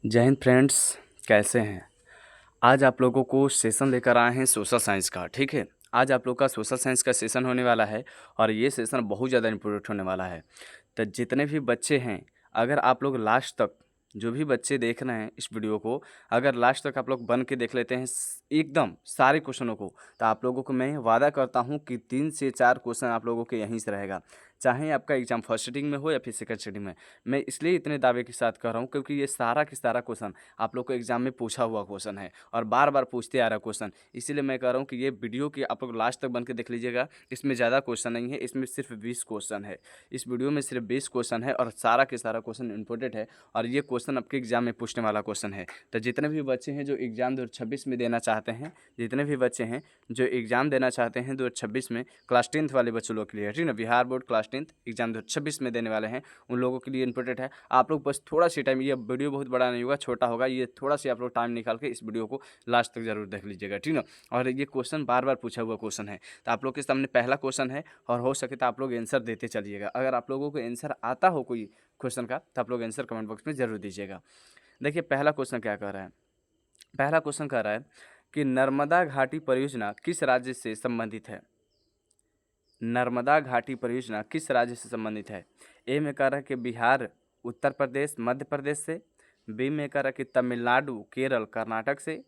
जय हिंद फ्रेंड्स, कैसे हैं। आज आप लोगों को सेशन लेकर आए हैं सोशल साइंस का। ठीक है, आज आप लोग का सोशल साइंस का सेशन होने वाला है और ये सेशन बहुत ज़्यादा इम्पोर्टेंट होने वाला है। तो जितने भी बच्चे हैं, अगर आप लोग लास्ट तक, जो भी बच्चे देख रहे हैं इस वीडियो को, अगर लास्ट तक आप लोग बन के देख लेते हैं एकदम सारे क्वेश्चनों को, तो आप लोगों को मैं वादा करता हूँ कि 3 से 4 क्वेश्चन आप लोगों के यहीं से रहेगा। चाहे आपका एग्जाम फर्स्ट सीटिंग में हो या फिर सेकंड सीटिंग में। मैं इसलिए इतने दावे के साथ कर रहा हूँ क्योंकि ये सारा की सारा क्वेश्चन आप लोग को एग्जाम में पूछा हुआ क्वेश्चन है और बार बार पूछते आ रहा क्वेश्चन। इसीलिए मैं कह रहा हूँ कि ये वीडियो की आप लोग लास्ट तक बन के देख लीजिएगा। इसमें ज़्यादा क्वेश्चन नहीं है, इसमें सिर्फ 20 क्वेश्चन है। इस वीडियो में सिर्फ 20 क्वेश्चन है और सारा के सारा क्वेश्चन इंपॉर्टेंट है और ये क्वेश्चन आपके एग्जाम में पूछने वाला क्वेश्चन है। तो जितने भी बच्चे हैं जो एग्जाम 2026 में देना चाहते हैं, जितने भी बच्चे हैं जो एग्जाम देना चाहते हैं 2026 में, क्लास 10th वाले बच्चों लोग के लिए, ठीक ना, Bihar board class 10th exam 2026 में देने वाले हैं, उन लोगों के लिए इंपॉर्टेंट है। आप लोग बस थोड़ा सी टाइम, ये वीडियो बहुत बड़ा नहीं होगा, छोटा होगा, ये थोड़ा सी आप लोग टाइम निकाल के इस वीडियो को लास्ट तक जरूर देख लीजिएगा, ठीक ना। और ये क्वेश्चन बार बार पूछा हुआ क्वेश्चन है, तो आप लोग के सामने पहला क्वेश्चन है और हो सके तो आप लोग आंसर देते चलिएगा। अगर आप लोगों को आंसर आता हो कोई क्वेश्चन का तो आप लोग आंसर कमेंट बॉक्स में जरूर दीजिएगा। देखिए पहला क्वेश्चन क्या कह रहा है। पहला क्वेश्चन कह रहा है कि नर्मदा घाटी परियोजना किस राज्य से संबंधित है। नर्मदा घाटी परियोजना किस राज्य से संबंधित है। ए में कह रहा है कि बिहार, उत्तर प्रदेश, मध्य प्रदेश से। बी में कह रहा है कि तमिलनाडु, केरल, कर्नाटक से।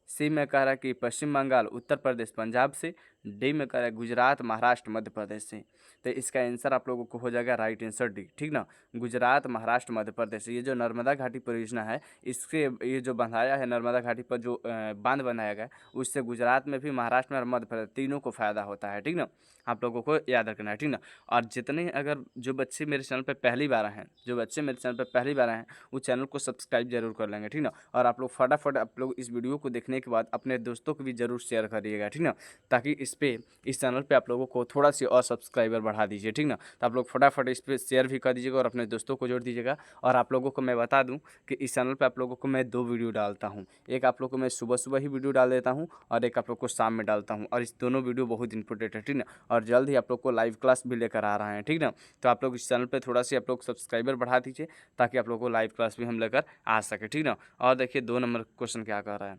सी में कह रहा है कि पश्चिम बंगाल, उत्तर प्रदेश, पंजाब से। डी में कह रहा है गुजरात, महाराष्ट्र, मध्य प्रदेश से। तो इसका आंसर आप लोगों को हो जाएगा राइट आंसर डी, ठीक ना। गुजरात, महाराष्ट्र, मध्य प्रदेश। ये जो नर्मदा घाटी परियोजना है, इसके ये जो बनाया है नर्मदा घाटी पर जो बांध बनाया गया है, उससे गुजरात में भी, महाराष्ट्र में और मध्य प्रदेश तीनों को फायदा होता है, ठीक ना। आप लोगों को याद रखना है, ठीक ना। और जितने अगर जो बच्चे मेरे चैनल पर पहली बार आए हैं, जो बच्चे मेरे चैनल पर पहली बार आए हैं, वो चैनल को सब्सक्राइब जरूर कर लेंगे, ठीक ना। और आप लोग फटाफट आप लोग इस वीडियो को देखने के बाद अपने दोस्तों को भी जरूर शेयर करिएगा, ठीक ना। ताकि इस चैनल पे आप लोगों को थोड़ा सी और सब्सक्राइबर बढ़ा दीजिए, ठीक ना। तो आप लोग फटाफट इस पर शेयर भी कर दीजिएगा और अपने दोस्तों को जोड़ दीजिएगा। और आप लोगों को मैं बता दूं कि इस चैनल पे आप लोगों को मैं 2 वीडियो डालता हूं। एक आप लोग को मैं सुबह सुबह ही वीडियो डाल देता हूं और एक आप लोग को शाम में डालता हूं, और इस दोनों वीडियो बहुत इंपॉर्टेंट है, ठीक ना। और जल्द ही आप लोग को लाइव क्लास भी लेकर आ रहे हैं, ठीक ना। तो आप लोग इस चैनल पर थोड़ा सी आप लोग सब्सक्राइबर बढ़ा दीजिए ताकि आप लोग को लाइव क्लास भी हम लेकर आ सके, ठीक ना। और देखिए 2 नंबर क्वेश्चन क्या कर रहा है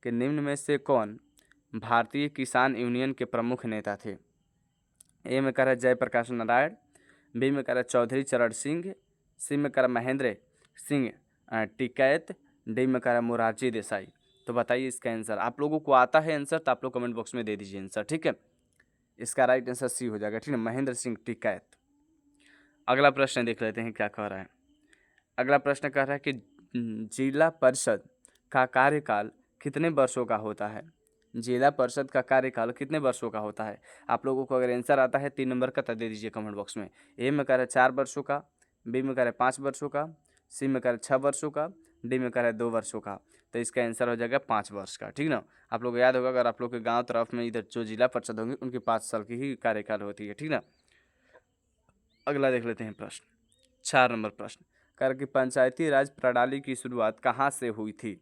कि निम्न में से कौन भारतीय किसान यूनियन के प्रमुख नेता थे। ए में कह रहा है जयप्रकाश नारायण। बी में कह रहा है चौधरी चरण सिंह। सी में कह रहा है महेंद्र सिंह टिकैत। डी में कह रहा है मोरारजी देसाई। तो बताइए इसका आंसर। आप लोगों को आता है आंसर तो आप लोग कमेंट बॉक्स में दे दीजिए आंसर, ठीक है। इसका राइट आंसर सी हो जाएगा, ठीक है, महेंद्र सिंह टिकैत। अगला प्रश्न देख लेते हैं क्या कह रहा है। अगला प्रश्न कह रहा है कि जिला परिषद का कार्यकाल कितने वर्षों का होता है। जिला परिषद का कार्यकाल कितने वर्षों का होता है। आप लोगों को अगर आंसर आता है 3 नंबर का तो दे दीजिए कमेंट बॉक्स में। ए में कह रहा है 4 वर्षों का। बी में कह रहा है 5 वर्षों का। सी में कह रहा है 6 वर्षों का। डी में कह रहा है 2 वर्षों का। तो इसका आंसर हो जाएगा 5 वर्ष का, ठीक ना। आप लोग को याद होगा, अगर आप लोग के गाँव तरफ में इधर जो जिला परिषद होंगे उनकी 5 साल की ही कार्यकाल होती है, ठीक ना। अगला देख लेते हैं प्रश्न, 4 नंबर प्रश्न। कर कि पंचायती राज प्रणाली की शुरुआत कहाँ से हुई थी।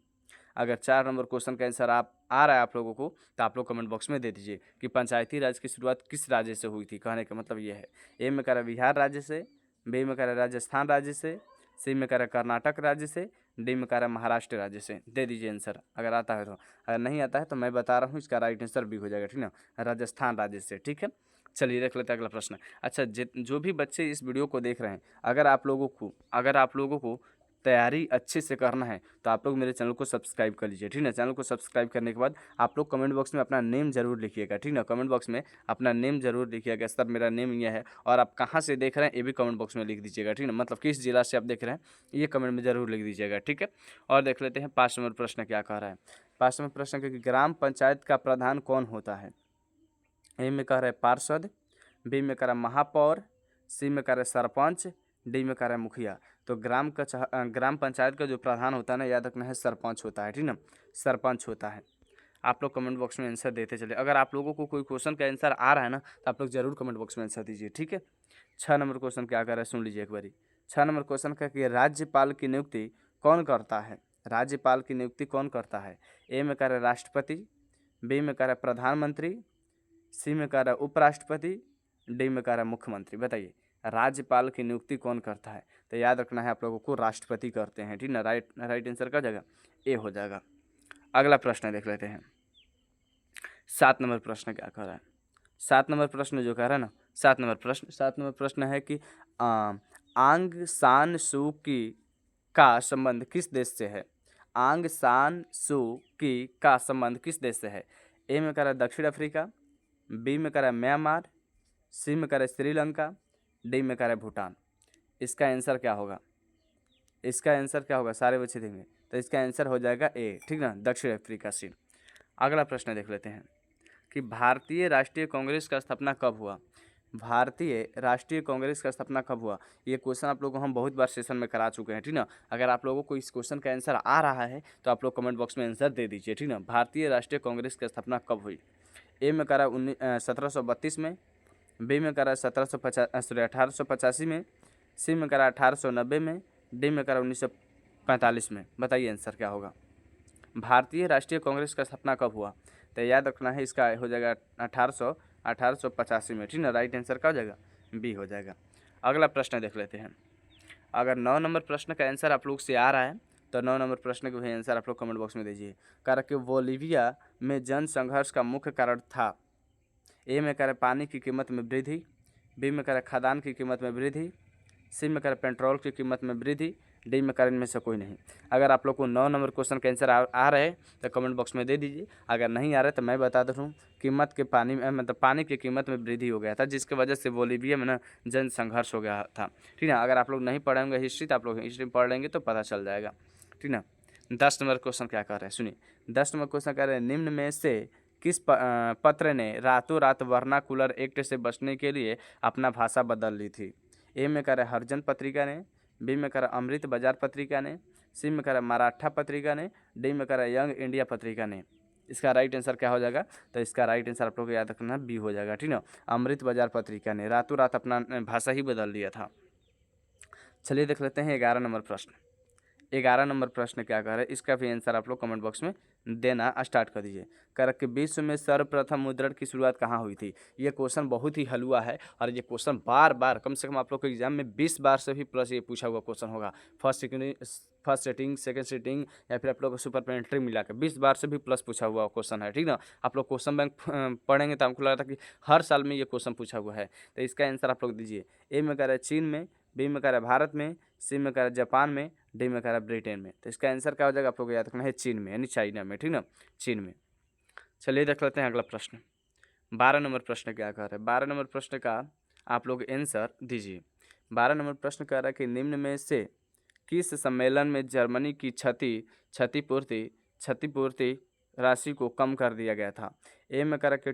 अगर 4 नंबर क्वेश्चन का आंसर आप आ रहा है आप लोगों को तो आप लोग कमेंट बॉक्स में दे दीजिए कि पंचायती राज की शुरुआत किस राज्य से हुई थी। कहने का मतलब ये है, ए में कह रहा है बिहार राज्य से। बी में कह रहा है राजस्थान राज्य से। सी में कह रहा है कर्नाटक राज्य से। डी में कह रहा है महाराष्ट्र राज्य से। दे दीजिए आंसर अगर आता है तो। अगर नहीं आता है तो मैं बता रहा हूँ इसका राइट आंसर भी हो जाएगा, ठीक ना, राजस्थान राज्य से, ठीक है। चलिए देख लेते हैं अगला प्रश्न। अच्छा, जो भी बच्चे इस वीडियो को देख रहे हैं, अगर आप लोगों को तैयारी अच्छे से करना है तो आप लोग मेरे चैनल को सब्सक्राइब कर लीजिए, ठीक ना। चैनल को सब्सक्राइब करने के बाद आप लोग कमेंट बॉक्स में अपना नेम जरूर लिखिएगा, ठीक ना। कमेंट बॉक्स में अपना नेम जरूर लिखिएगा, सर मेरा नेम यह है, और आप कहाँ से देख रहे हैं ये भी कमेंट बॉक्स में लिख दीजिएगा, ठीक ना। मतलब किस जिला से आप देख रहे हैं ये कमेंट में जरूर लिख दीजिएगा, ठीक है। और देख लेते हैं 5 नंबर प्रश्न क्या कह रहा है। 5 नंबर प्रश्न कि ग्राम पंचायत का प्रधान कौन होता है। ए में कह रहा है पार्षद। बी में कह रहा है महापौर। सी में कह रहा है सरपंच। डी में कह रहा है मुखिया। तो ग्राम पंचायत का जो प्रधान होता है ना, याद रखना है सरपंच होता है, ठीक ना, सरपंच होता है। आप लोग कमेंट बॉक्स में आंसर देते चले। अगर आप लोगों को कोई क्वेश्चन का आंसर आ रहा है ना तो आप लोग जरूर कमेंट बॉक्स में आंसर दीजिए, ठीक है। 6 नंबर क्वेश्चन क्या कर रहा है सुन लीजिए एक बारी। 6 नंबर क्वेश्चन का कि राज्यपाल की नियुक्ति कौन करता है। राज्यपाल की नियुक्ति कौन करता है। ए में कह रहा है राष्ट्रपति। बी में कह रहा है प्रधानमंत्री। सी में कह रहा है उपराष्ट्रपति। डी में कह रहा है मुख्यमंत्री। बताइए राज्यपाल की नियुक्ति कौन करता है। तो याद रखना है आप लोगों को राष्ट्रपति करते हैं, ठीक ना। राइट आंसर का जगह ए हो जाएगा। अगला प्रश्न देख लेते हैं। 7 नंबर प्रश्न क्या कह रहा है। 7 नंबर प्रश्न जो कह रहा है ना, 7 नंबर प्रश्न है कि आंग सान सू की का संबंध किस देश से है। आंग सान सू की का संबंध किस देश से है। ए में कह रहा है दक्षिण अफ्रीका, बी में कह रहा है म्यांमार, सी में कह रहा है श्रीलंका, डी में कह रहा है भूटान। इसका आंसर क्या होगा, इसका आंसर क्या होगा, सारे बच्चे देंगे तो इसका आंसर हो जाएगा ए, ठीक ना, दक्षिण अफ्रीका सी। अगला प्रश्न देख लेते हैं कि भारतीय राष्ट्रीय कांग्रेस का स्थापना कब हुआ। भारतीय राष्ट्रीय कांग्रेस का स्थापना कब हुआ। ये क्वेश्चन आप लोगों को हम बहुत बार सेशन में करा चुके हैं, ठीक ना। अगर आप लोगों को इस क्वेश्चन का आंसर आ रहा है तो आप लोग कमेंट बॉक्स में आंसर दे दीजिए, ठीक ना। भारतीय राष्ट्रीय कांग्रेस की स्थापना कब हुई। ए में करा 1732 में, बी में करा 1885 में, सी में करा 1890 में, डी में करा 1945 में। बताइए आंसर क्या होगा। भारतीय राष्ट्रीय कांग्रेस का स्थापना कब हुआ, तो याद रखना है इसका हो जाएगा 1885 में, ठीक ना। राइट आंसर का हो जाएगा बी हो जाएगा। अगला प्रश्न देख लेते हैं। अगर 9 नंबर प्रश्न का आंसर आप लोग से आ रहा है तो 9 नंबर प्रश्न के भी आंसर आप लोग कमेंट बॉक्स में दीजिए। कारण कि बोलीविया में जन संघर्ष का मुख्य कारण था। ए में कह पानी की कीमत में वृद्धि, बी में कह खाद्यान्न की कीमत में वृद्धि, सी में कह पेट्रोल की कीमत में वृद्धि, डी में कह इनमें से कोई नहीं। अगर आप लोग को 9 नंबर क्वेश्चन का आंसर आ रहे हैं तो कमेंट बॉक्स में दे दीजिए। अगर नहीं आ रहे तो मैं बता दूँ, कीमत के पानी में मतलब पानी की कीमत में वृद्धि हो गया था, जिसकी वजह से बोलीविया में ना जन संघर्ष हो गया था, ठीक ना। अगर आप लोग नहीं पढ़ेंगे हिस्ट्री तो आप लोग हिस्ट्री पढ़ लेंगे तो पता चल जाएगा, ठीक ना। 10 नंबर क्वेश्चन क्या कर रहे हैं सुनिए। 10 नंबर क्वेश्चन कह रहे हैं निम्न में से किस पत्र ने रातों रात वर्नाकुलर एक्ट से बचने के लिए अपना भाषा बदल ली थी। ए में कह रहा है हरिजन पत्रिका ने, बी में कह रहा है अमृत बाजार पत्रिका ने, सी में कह रहा है मराठा पत्रिका ने, डी में कह रहा है यंग इंडिया पत्रिका ने। इसका राइट आंसर क्या हो जाएगा, तो इसका राइट आंसर आप लोग को याद रखना बी हो जाएगा, ठीक ना। अमृत बाजार पत्रिका ने रातों रात अपना भाषा ही बदल लिया था। चलिए देख लेते हैं 11 नंबर प्रश्न। 11 नंबर प्रश्न क्या कह रहा है, इसका भी आंसर आप लोग कमेंट बॉक्स में देना स्टार्ट कर दीजिए। कर कि विश्व में सर्वप्रथम मुद्रण की शुरुआत कहाँ हुई थी। ये क्वेश्चन बहुत ही हलवा है और ये क्वेश्चन बार बार कम से कम आप लोग को एग्जाम में 20 बार से भी प्लस ये पूछा हुआ क्वेश्चन होगा। फर्स्ट सेटिंग, सेकंड सेटिंग या फिर आप लोग को सुपर पेंट्री मिला के 20 बार से भी प्लस पूछा हुआ क्वेश्चन है, ठीक ना। आप लोग क्वेश्चन बैंक पढ़ेंगे तो हमको लग रहा था कि हर साल में ये क्वेश्चन पूछा हुआ है। तो इसका आंसर आप लोग दीजिए। ए में कह रहा है चीन में, बी में कह रहा है भारत में, सी में कह रहा है जापान में, डी में कह रहा है ब्रिटेन में। तो इसका आंसर क्या हो जाएगा आप लोग याद रखना है चीन में, यानी चाइना में, ठीक ना, चीन में। चलिए देख लेते हैं अगला प्रश्न। 12 नंबर प्रश्न क्या कह रहा है। 12 नंबर प्रश्न का आप लोग आंसर दीजिए। 12 नंबर प्रश्न कह रहा है कि निम्न में से किस सम्मेलन में जर्मनी की क्षतिपूर्ति राशि को कम कर दिया गया था। ए में कह रहा कि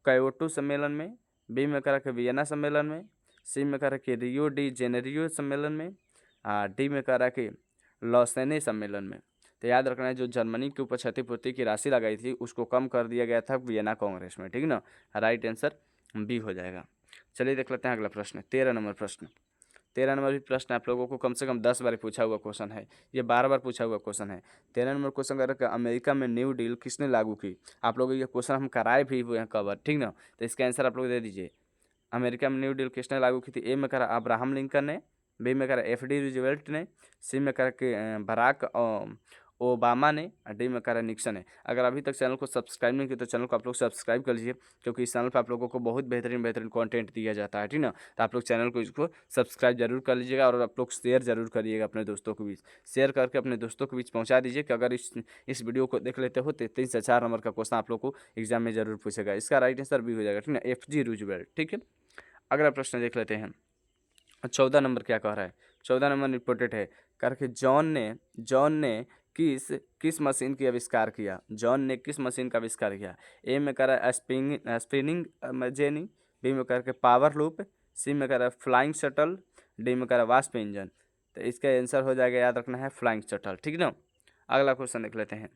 क्योटो सम्मेलन में, बी में कह रहा कि वियना सम्मेलन में, सी में कह रहा कि रियो डी जेनेरियो सम्मेलन में, डी में कह रहा कि लॉसेने सम्मेलन में। तो याद रखना है जो जर्मनी के ऊपर क्षतिपूर्ति की राशि लगाई थी उसको कम कर दिया गया था वियना कांग्रेस में, ठीक ना। राइट आंसर बी हो जाएगा। चलिए देख लेते हैं अगला प्रश्न। 13 नंबर प्रश्न। 13 नंबर भी प्रश्न आप लोगों को कम से कम 10 बार पूछा हुआ क्वेश्चन है, ये 12 बार पूछा हुआ क्वेश्चन है। 13 नंबर क्वेश्चन कह रहा है अमेरिका में न्यू डील किसने लागू की। आप लोग ये क्वेश्चन हम कराए भी हुए हैं कवर, ठीक ना। तो इसका आंसर आप लोग दे दीजिए। अमेरिका में न्यू डील किसने लागू की थी। ए में कह रहा अब्राहम लिंकन ने, बी में कह रहा एफ डी रूजवेल्ट ने, सी में कह रहा कि बराक ओबामा ने, डी में कह रहा निक्सन ने। अगर अभी तक चैनल को सब्सक्राइब नहीं किया तो चैनल को आप लोग सब्सक्राइब कर लीजिए, क्योंकि इस चैनल पर आप लोगों को बहुत बेहतरीन कंटेंट दिया जाता है, ठीक ना। तो आप लोग चैनल को इसको सब्सक्राइब जरूर कर लीजिएगा और आप लोग शेयर जरूर करिएगा अपने दोस्तों के बीच। शेयर करके अपने दोस्तों के बीच पहुँचा दीजिए कि अगर इस वीडियो को देख लेते हो तो 3 से 4 नंबर का क्वेश्चन आप लोग को एग्जाम में जरूर पूछेगा। इसका राइट आंसर भी हो जाएगा, ठीक ना, एफ जी रूजवेल्ट, ठीक है। अगला प्रश्न देख लेते हैं। 14 नंबर क्या कह रहा है। 14 नंबर इंपॉर्टेंट है। कह कि जॉन ने किस मशीन की आविष्कार किया। जॉन ने किस मशीन का आविष्कार किया। ए में कह रहा है स्पिनिंग जेनी, बी में कह रहा है पावर लूप, सी में कह रहा है फ्लाइंग शटल, डी में कह रहा है वास्प इंजन। तो इसका आंसर हो जाएगा, याद रखना है, फ्लाइंग शटल, ठीक ना। अगला क्वेश्चन देख लेते हैं।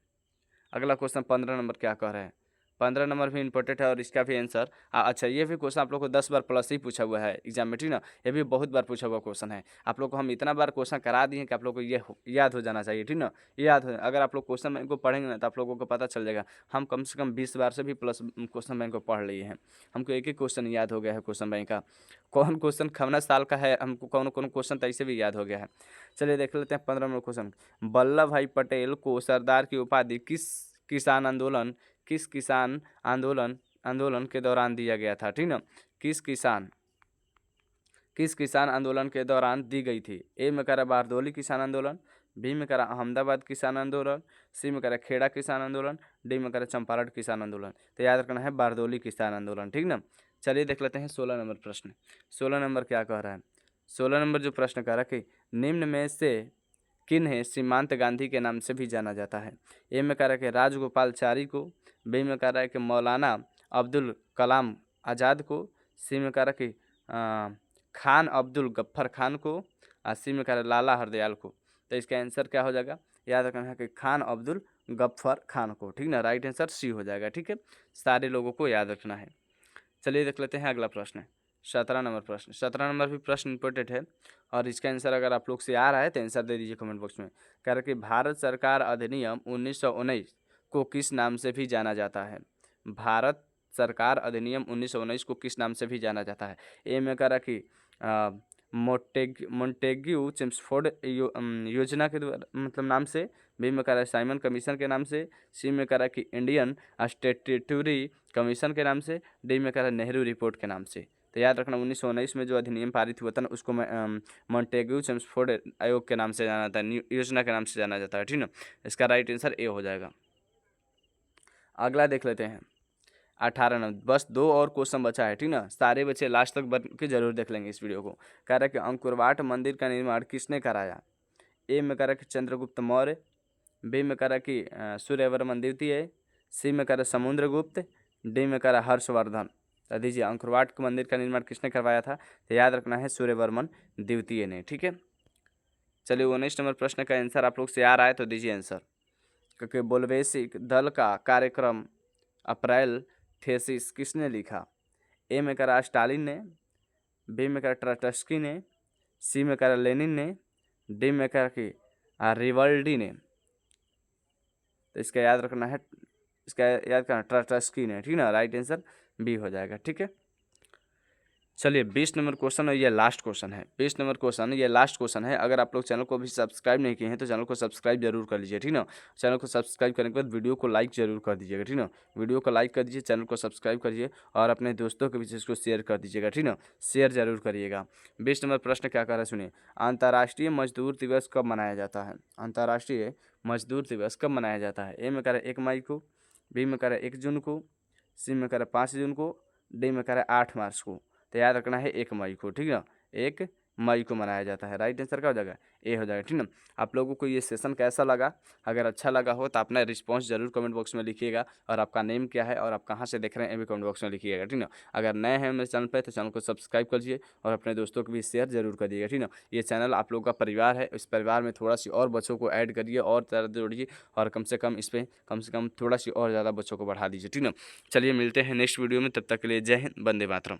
अगला क्वेश्चन 15 नंबर क्या कह रहा है। 15 नंबर भी इंपॉर्टेंट है और इसका भी आंसर अच्छा, ये भी क्वेश्चन आप लोग को 10 बार प्लस ही पूछा हुआ है एग्जाम में, ठीक ना। ये भी बहुत बार पूछा हुआ क्वेश्चन है। आप लोग को हम इतना बार क्वेश्चन करा दिए कि आप लोग को ये याद हो जाना चाहिए, ठीक ना। याद हो, अगर आप लोग क्वेश्चन बैंक को पढ़ेंगे ना तो आप लोगों को पता चल जाएगा। हम कम से कम 20 बार से भी प्लस क्वेश्चन बैंक को पढ़ लिए हैं। हमको एक एक क्वेश्चन याद हो गया है क्वेश्चन बैंक का। कौन क्वेश्चन खवना साल का है, हमको कौन कौन क्वेश्चन तो ऐसे भी याद हो गया है। चलिए देख लेते हैं 15 नंबर क्वेश्चन। वल्लभ भाई पटेल को सरदार की उपाधि किसान आंदोलन के दौरान दिया गया था, ठीक ना। किस किसान आंदोलन के दौरान दी गई थी। ए में करा बारदौली किसान आंदोलन, बी में करा अहमदाबाद किसान आंदोलन, सी में करा खेड़ा किसान आंदोलन, डी में करा चंपारण किसान आंदोलन। तो याद रखना है बारदौली किसान आंदोलन, ठीक ना। चलिए देख लेते हैं 16 नंबर प्रश्न। 16 नंबर क्या कह रहा है। 16 नंबर जो प्रश्न कह रहा है कि निम्न में से किन्हें सीमांत गांधी के नाम से भी जाना जाता है। ए में कह रहा है कि राजगोपालचारी को, बी में कह रहा है कि मौलाना अब्दुल कलाम आज़ाद को, सी में कह रहा है कि खान अब्दुल गफ्फर खान को, और सी में कह रहा है लाला हरदयाल को। तो इसका आंसर क्या हो जाएगा, याद रखना है कि खान अब्दुल गफ्फर खान को, ठीक ना। राइट आंसर सी हो जाएगा, ठीक है। सारे लोगों को याद रखना है। चलिए देख लेते हैं अगला प्रश्न, 17 नंबर प्रश्न। 17 नंबर भी प्रश्न इंपॉर्टेंट है और इसका आंसर अगर आप लोग से आ रहा है तो आंसर दे दीजिए कमेंट बॉक्स में। कह रहा है कि भारत सरकार अधिनियम 1919 को किस नाम से भी जाना जाता है। भारत सरकार अधिनियम 1919 को किस नाम से भी जाना जाता है। ए में कह रहा कि मोंटेग्यू चेम्सफोर्ड योजना के द्वारा मतलब नाम से, बी में कह रहा है साइमन कमीशन के नाम से, सी में कह रहा है कि इंडियन स्टैट्यूटरी कमीशन के नाम से, डी में कह रहा है नेहरू रिपोर्ट के नाम से। तो याद रखना 1919 में जो अधिनियम पारित हुआ था ना उसको मोंटेग्यू चेम्सफोर्ड आयोग के नाम से जाना जाता है, योजना के नाम से जाना जाता है, ठीक ना। इसका राइट आंसर ए हो जाएगा। अगला देख लेते हैं 18 नंबर। बस 2 और क्वेश्चन बचा है, ठीक ना। सारे बच्चे लास्ट तक बन के जरूर देख लेंगे इस वीडियो को। कह रहा है कि अंकुरवाट मंदिर का निर्माण किसने कराया। ए में कह रहा है कि चंद्रगुप्त मौर्य, बी में कह रहा है कि सूर्यवर्मन द्वितीय, सी में कह रहा है समुद्रगुप्त, डी में कह रहा है हर्षवर्धन। तो दीजिए अंकुरवाट के मंदिर का निर्माण किसने करवाया था, तो याद रखना है सूर्यवर्मन द्वितीय ने, ठीक है। चलिए 19 नंबर प्रश्न का आंसर आप लोग से आ रहा है तो दीजिए आंसर। क्योंकि बोल्शेविक दल का कार्यक्रम अप्रैल थेसिस किसने लिखा। ए में करा स्टालिन ने, बी में करा ट्रस्की ने, सी में करा लेनिन ने, डी में करा कि रिवल्डी ने। तो इसका याद रखना है, इसका याद करना ट्रस्की ने, ठीक ना। राइट आंसर बी हो जाएगा, ठीक है। चलिए 20 नंबर क्वेश्चन और ये लास्ट क्वेश्चन है। 20 नंबर क्वेश्चन ये लास्ट क्वेश्चन है। अगर आप लोग चैनल को भी सब्सक्राइब नहीं किए हैं तो चैनल को सब्सक्राइब जरूर कर लीजिए, ठीक ना। चैनल को सब्सक्राइब करने के बाद वीडियो को लाइक जरूर कर दीजिएगा, ठीक ना। वीडियो को लाइक कर दीजिए, चैनल को सब्सक्राइब करिए और अपने दोस्तों के बीच इसको शेयर कर दीजिएगा, ठीक ना। शेयर जरूर करिएगा। 20 नंबर प्रश्न क्या कर रहा है सुनिए। अंतर्राष्ट्रीय मजदूर दिवस कब मनाया जाता है। अंतर्राष्ट्रीय मजदूर दिवस कब मनाया जाता है। ए में कह रहा है 1 मई को, बी में कह रहा है 1 जून को, सी में कह रहा है 5 जून को, डी में कह रहा है 8 मार्च को। तो याद रखना है 1 मई को, ठीक ना। 1 मई को मनाया जाता है। राइट आंसर क्या हो जाएगा, ए हो जाएगा, ठीक ना। आप लोगों को ये सेशन कैसा लगा, अगर अच्छा लगा हो तो अपना रिस्पांस जरूर कमेंट बॉक्स में लिखिएगा और आपका नेम क्या है और आप कहाँ से देख रहे हैं ये भी कमेंट बॉक्स में लिखिएगा, ठीक ना। अगर नए हैं मेरे चैनल पर तो चैनल को सब्सक्राइब करिए और अपने दोस्तों को भी शेयर जरूर करिएगा, ठीक ना। ये चैनल आप लोगों का परिवार है, इस परिवार में थोड़ा सी और बच्चों को ऐड करिए और ज़्यादा जोड़िए और कम से कम इस पर कम से कम थोड़ा सी और ज़्यादा बच्चों को बढ़ा दीजिए, ठीक ना। चलिए मिलते हैं नेक्स्ट वीडियो में, तब तक के लिए जय हिंद, वंदे मातरम।